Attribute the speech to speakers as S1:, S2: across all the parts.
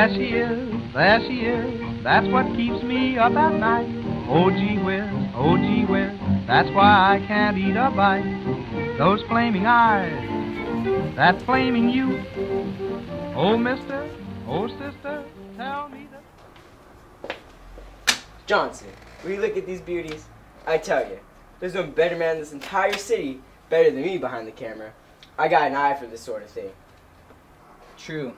S1: There she is, there she is, that's what keeps me up at night. Oh gee whiz, that's why I can't eat a bite. Those flaming eyes, that flaming youth. Oh mister, oh sister, tell me that.
S2: Johnson, when you look at these beauties, I tell you, there's no better man in this entire city better than me behind the camera. I got an eye for this sort of thing.
S3: True.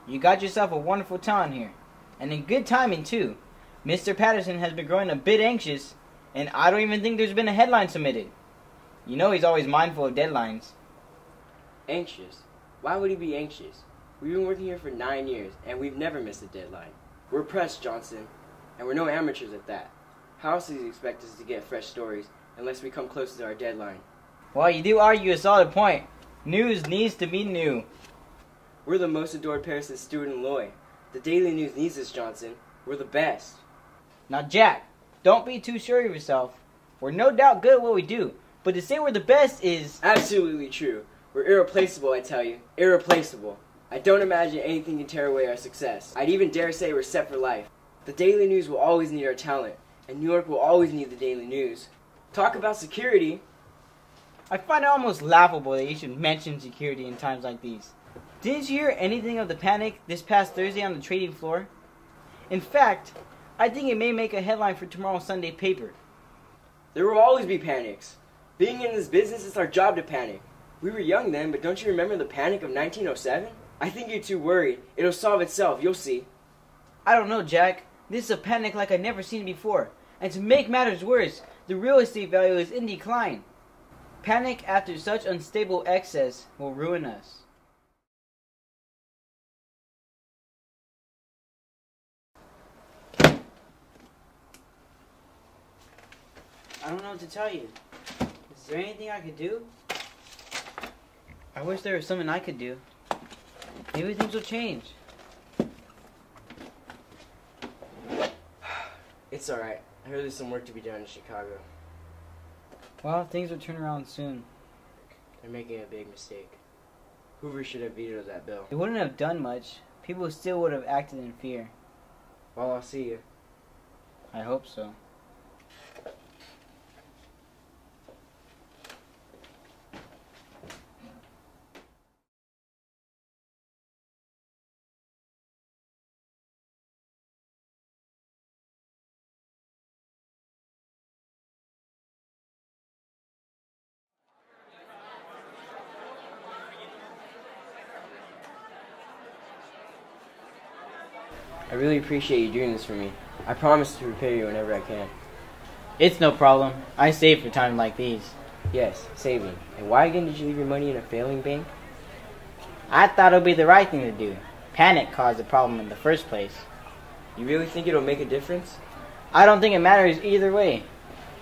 S3: You got yourself a wonderful talent here. And in good timing, too. Mr. Patterson has been growing a bit anxious, and I don't even think there's been a headline submitted. You know he's always mindful of deadlines.
S2: Anxious? Why would he be anxious? We've been working here for 9 years, and we've never missed a deadline. We're press, Johnson, and we're no amateurs at that. How else does he expect us to get fresh stories unless we come close to our deadline?
S3: Well, you do argue a solid point. News needs to be new.
S2: We're the most adored Paris of Stewart and Loy. The Daily News needs us, Johnson. We're the best.
S3: Now, Jack, don't be too sure of yourself. We're no doubt good at what we do, but to say we're the best is...
S2: Absolutely true. We're irreplaceable, I tell you. Irreplaceable. I don't imagine anything can tear away our success. I'd even dare say we're set for life. The Daily News will always need our talent, and New York will always need the Daily News. Talk about security.
S3: I find it almost laughable that you should mention security in times like these. Didn't you hear anything of the panic this past Thursday on the trading floor? In fact, I think it may make a headline for tomorrow's Sunday paper.
S2: There will always be panics. Being in this business, it's our job to panic. We were young then, but don't you remember the panic of 1907? I think you're too worried. It'll solve itself, you'll see.
S3: I don't know, Jack. This is a panic like I've never seen before. And to make matters worse, the real estate value is in decline. Panic after such unstable excess will ruin us. I don't know what to tell you. Is there anything I could do? I wish there was something I could do. Maybe things will change.
S2: It's alright. I heard there's some work to be done in Chicago.
S3: Well, things will turn around soon.
S2: They're making a big mistake. Hoover should have vetoed that bill.
S3: It wouldn't have done much. People still would have acted in fear.
S2: Well, I'll see you.
S3: I hope so.
S2: I really appreciate you doing this for me. I promise to repay you whenever I can.
S3: It's no problem. I save for times like these.
S2: Yes, saving. And why again did you leave your money in a failing bank?
S3: I thought it would be the right thing to do. Panic caused the problem in the first place.
S2: You really think it'll make a difference?
S3: I don't think it matters either way.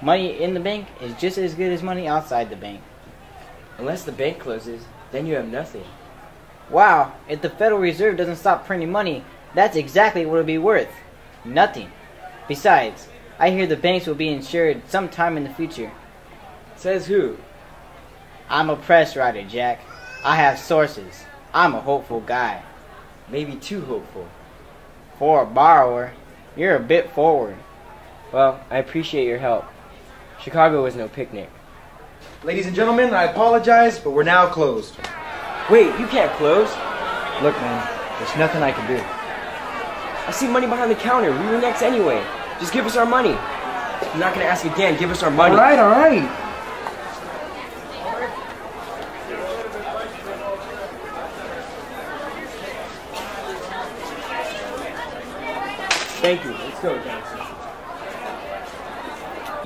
S3: Money in the bank is just as good as money outside the bank.
S2: Unless the bank closes, then you have nothing.
S3: Wow, if the Federal Reserve doesn't stop printing money, that's exactly what it'll be worth. Nothing. Besides, I hear the banks will be insured sometime in the future.
S2: Says who?
S3: I'm a press writer, Jack. I have sources. I'm a hopeful guy.
S2: Maybe too hopeful.
S3: For a borrower, you're a bit forward.
S2: Well, I appreciate your help. Chicago was no picnic.
S4: Ladies and gentlemen, I apologize, but we're now closed.
S2: Wait, you can't close.
S4: Look, man, there's nothing I can do.
S2: I see money behind the counter. We were next anyway. Just give us our money. I'm not going to ask again. Give us our money.
S4: All right.
S2: Thank you. Let's go, Johnson.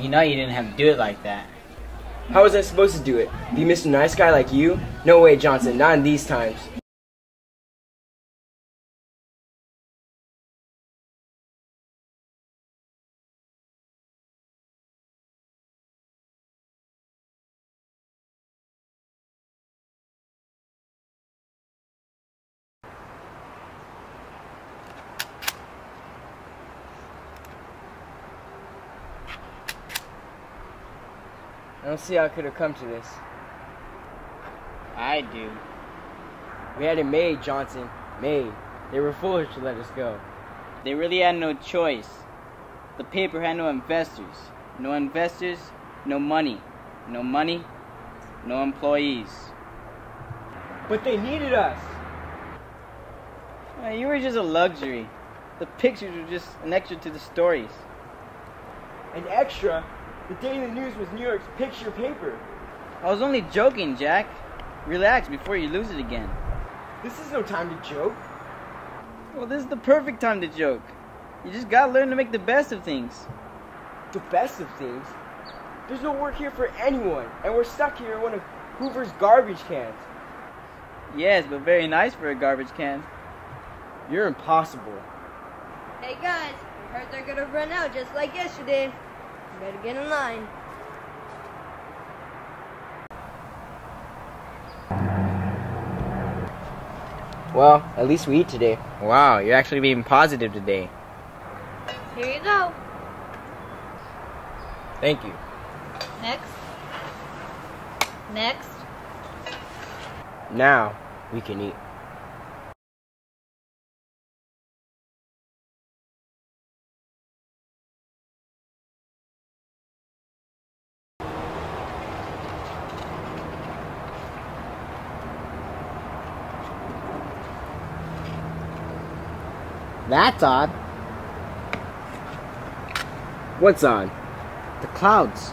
S3: You know you didn't have to do it like that.
S2: How was I supposed to do it? Be Mr. Nice Guy like you? No way, Johnson. Not in these times. I don't see how it could have come to this.
S3: I do.
S2: We had it made, Johnson. Made. They were foolish to let us go.
S3: They really had no choice. The paper had no investors. No investors, no money. No money, no employees.
S2: But they needed us.
S3: You were just a luxury. The pictures were just an extra to the stories.
S2: An extra? The Daily News was New York's picture paper.
S3: I was only joking, Jack. Relax before you lose it again.
S2: This is no time to joke.
S3: Well, this is the perfect time to joke. You just gotta learn to make the best of things.
S2: The best of things? There's no work here for anyone, and we're stuck here in one of Hoover's garbage cans.
S3: Yes, but very nice for a garbage can.
S2: You're impossible.
S5: Hey guys, we heard they're gonna run out just like yesterday. You better get in line.
S2: Well, at least we eat today.
S3: Wow, you're actually being positive today.
S5: Here you go.
S2: Thank you.
S5: Next. Next.
S2: Now, we can eat.
S3: That's odd.
S2: What's on?
S3: The clouds.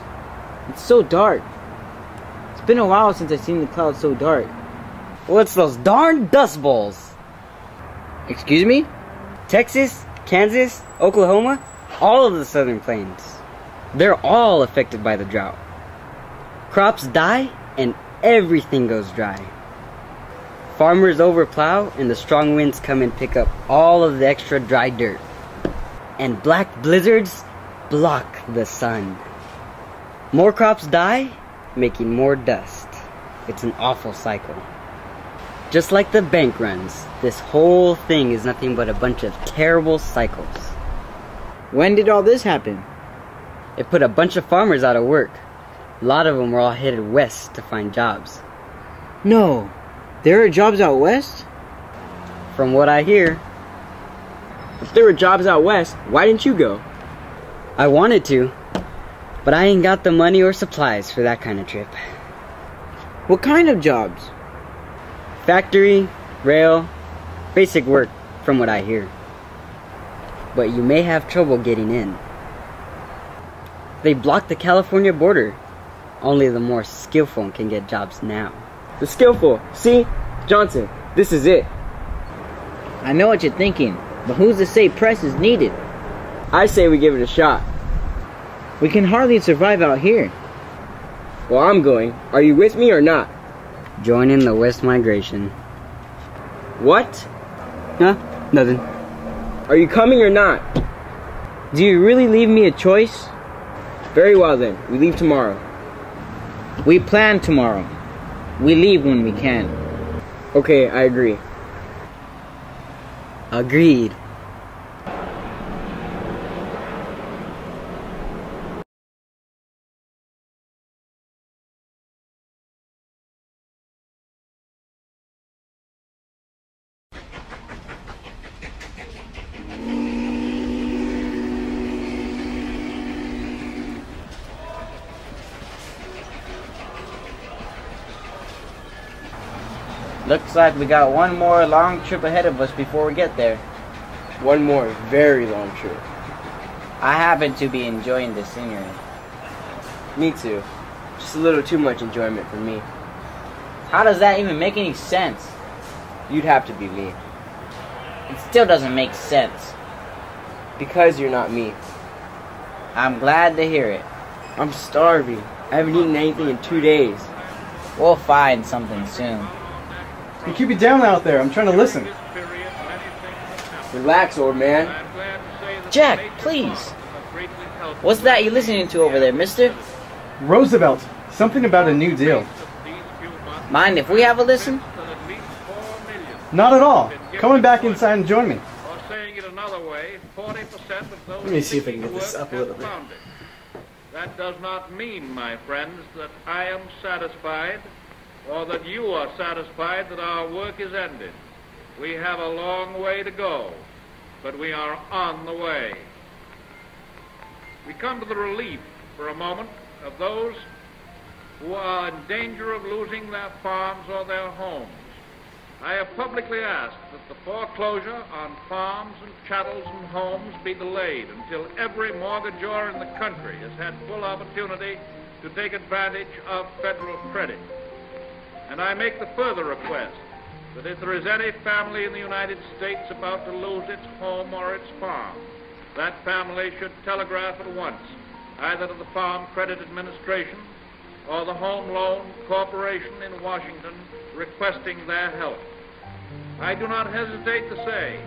S3: It's so dark. It's been a while since I've seen the clouds so dark.
S6: What's those darn dust bowls?
S3: Excuse me?
S6: Texas, Kansas, Oklahoma, all of the southern plains. They're all affected by the drought. Crops die and everything goes dry. Farmers overplow and the strong winds come and pick up all of the extra dry dirt. And black blizzards block the sun. More crops die, making more dust. It's an awful cycle. Just like the bank runs, this whole thing is nothing but a bunch of terrible cycles.
S3: When did all this happen?
S6: It put a bunch of farmers out of work. A lot of them were all headed west to find jobs.
S3: No. There are jobs out west?
S6: From what I hear.
S2: If there were jobs out west, why didn't you go?
S6: I wanted to, but I ain't got the money or supplies for that kind of trip.
S3: What kind of jobs?
S6: Factory, rail, basic work, from what I hear. But you may have trouble getting in. They blocked the California border. Only the more skillful can get jobs now.
S2: The skillful. See? Johnson, this is it.
S3: I know what you're thinking, but who's to say press is needed?
S2: I say we give it a shot.
S3: We can hardly survive out here.
S2: Well, I'm going. Are you with me or not?
S6: Joining the West Migration.
S2: What?
S6: Huh? Nothing.
S2: Are you coming or not?
S3: Do you really leave me a choice?
S2: Very well then. We leave tomorrow.
S3: We plan tomorrow. We leave when we can.
S2: Okay, I agree.
S6: Agreed.
S3: Looks like we got one more long trip ahead of us before we get there.
S2: One more very long trip.
S3: I happen to be enjoying the scenery.
S2: Me too. Just a little too much enjoyment for me.
S3: How does that even make any sense?
S2: You'd have to be me.
S3: It still doesn't make sense.
S2: Because you're not me.
S3: I'm glad to hear it.
S2: I'm starving. I haven't eaten anything in 2 days.
S3: We'll find something soon.
S4: You keep it down out there. I'm trying to listen.
S2: Relax, old man.
S3: Jack, please. What's that you're listening to over there, mister?
S4: Roosevelt. Something about a New Deal.
S3: Mind if we have a listen?
S4: Not at all. Come on back inside and join me.
S7: Let
S4: me see if I can get this up a little bit.
S7: That does not mean, my friends, that I am satisfied or that you are satisfied that our work is ended. We have a long way to go, but we are on the way. We come to the relief, for a moment, of those who are in danger of losing their farms or their homes. I have publicly asked that the foreclosure on farms and chattels and homes be delayed until every mortgagor in the country has had full opportunity to take advantage of federal credit. And I make the further request that if there is any family in the United States about to lose its home or its farm, that family should telegraph at once, either to the Farm Credit Administration or the Home Loan Corporation in Washington, requesting their help. I do not hesitate to say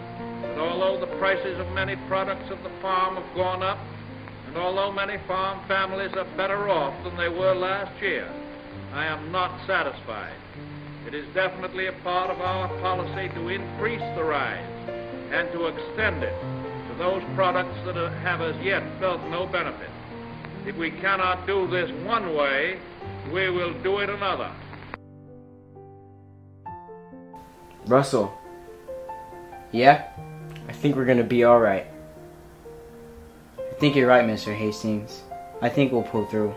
S7: that although the prices of many products of the farm have gone up, and although many farm families are better off than they were last year, I am not satisfied. It is definitely a part of our policy to increase the rise and to extend it to those products that have as yet felt no benefit. If we cannot do this one way, we will do it another.
S2: Russell. Yeah? I think we're gonna be alright.
S3: I think you're right, Mr. Hastings. I think we'll pull through.